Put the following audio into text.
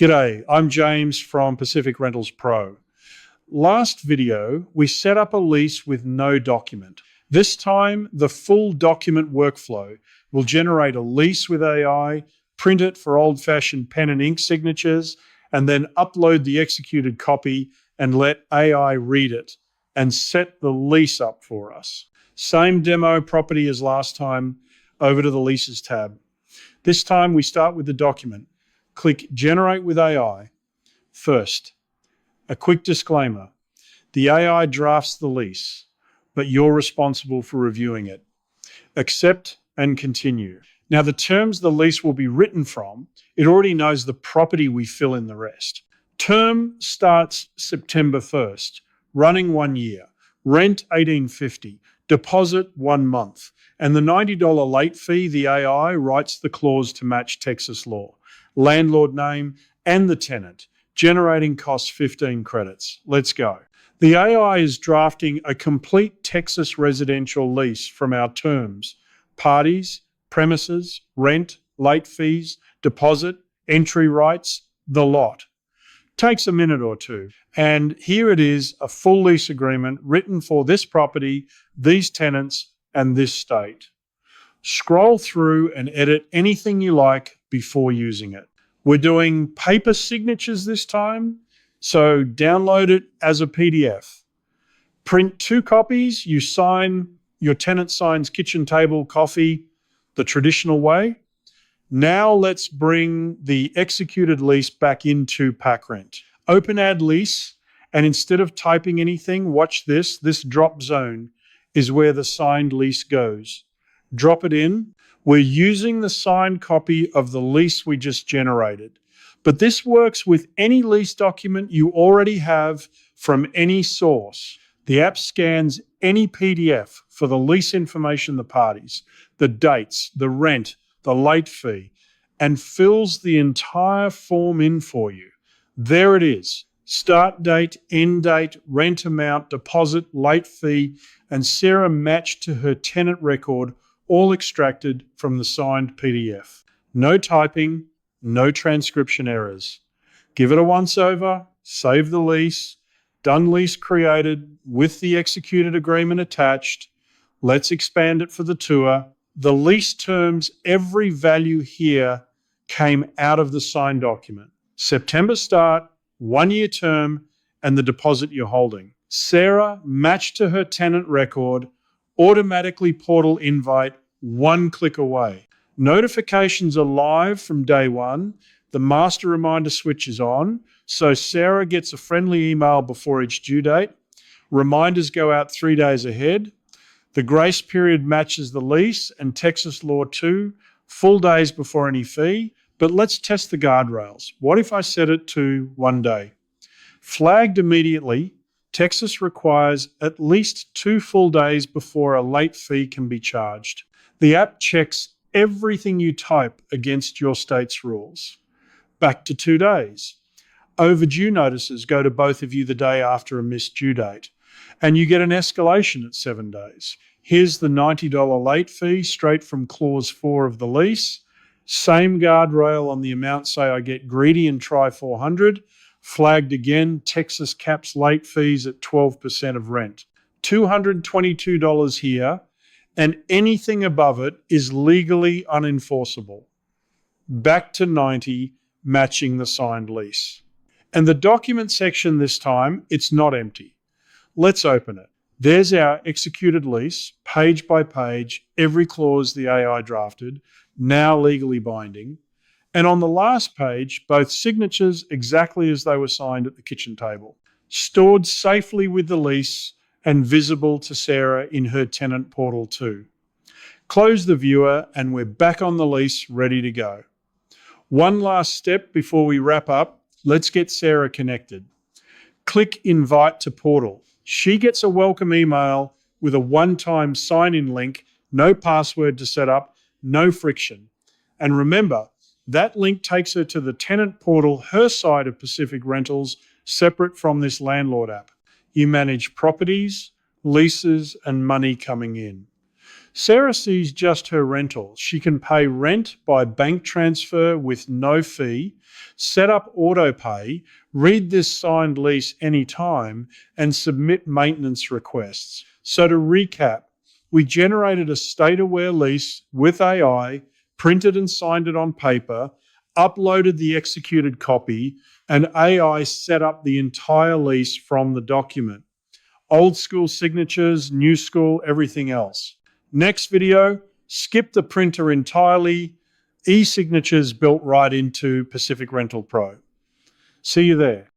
G'day, I'm James from Pacific Rentals Pro. Last video, we set up a lease with no document. This time, the full document workflow will generate a lease with AI, print it for old-fashioned pen and ink signatures, and then upload the executed copy and let AI read it and set the lease up for us. Same demo property as last time, over to the Leases tab. This time, we start with the document. Click Generate with AI. First, a quick disclaimer. The AI drafts the lease, but you're responsible for reviewing it. Accept and continue. Now, the terms the lease will be written from, it already knows the property, we fill in the rest. Term starts September 1st, running 1 year, rent $18.50, deposit 1 month, and the $90 late fee, the AI writes the clause to match Texas law. Landlord name and the tenant, generating costs 15 credits. Let's go. The AI is drafting a complete Texas residential lease from our terms: parties, premises, rent, late fees, deposit, entry rights, the lot. Takes a minute or two. And here it is, a full lease agreement written for this property, these tenants, and this state. Scroll through and edit anything you like before using it. We're doing paper signatures this time, so download it as a PDF. Print 2 copies, you sign, your tenant signs kitchen table, coffee, the traditional way. Now let's bring the executed lease back into PackRent. Open Add Lease, and instead of typing anything, watch this. This drop zone is where the signed lease goes. Drop it in. We're using the signed copy of the lease we just generated. But this works with any lease document you already have from any source. The app scans any PDF for the lease information, the parties, the dates, the rent, the late fee, and fills the entire form in for you. There it is. Start date, end date, rent amount, deposit, late fee, and Sarah matched to her tenant record, all extracted from the signed PDF. No typing, no transcription errors. Give it a once over, save the lease, done lease created with the executed agreement attached. Let's expand it for the tour. The lease terms, every value here came out of the signed document. September start, 1 year term, and the deposit you're holding. Sarah matched to her tenant record, automatically portal invite, 1 click away. Notifications are live from day 1. The master reminder switch is on, so Sarah gets a friendly email before each due date. Reminders go out 3 days ahead. The grace period matches the lease and Texas law too, full days before any fee. But let's test the guardrails. What if I set it to 1 day? Flagged immediately, Texas requires at least 2 full days before a late fee can be charged. The app checks everything you type against your state's rules. Back to 2 days. Overdue notices go to both of you the day after a missed due date, and you get an escalation at 7 days. Here's the $90 late fee straight from clause 4 of the lease. Same guardrail on the amount, say I get greedy and try 400. Flagged again, Texas caps late fees at 12% of rent. $222 here, and anything above it is legally unenforceable. Back to 90, matching the signed lease. And the document section this time, it's not empty. Let's open it. There's our executed lease, page by page, every clause the AI drafted, now legally binding. And on the last page, both signatures exactly as they were signed at the kitchen table, stored safely with the lease and visible to Sarah in her tenant portal too. Close the viewer and we're back on the lease, ready to go. One last step before we wrap up, let's get Sarah connected. Click Invite to Portal. She gets a welcome email with a one-time sign-in link, no password to set up, no friction. And remember, that link takes her to the tenant portal, her side of Pacific Rentals, separate from this landlord app. You manage properties, leases, and money coming in. Sarah sees just her rental. She can pay rent by bank transfer with no fee, set up auto pay, read this signed lease anytime, and submit maintenance requests. So to recap, we generated a state-aware lease with AI, printed and signed it on paper, uploaded the executed copy, and AI set up the entire lease from the document. Old school signatures, new school, everything else. Next video, skip the printer entirely, e-signatures built right into Pacific Rental Pro. See you there.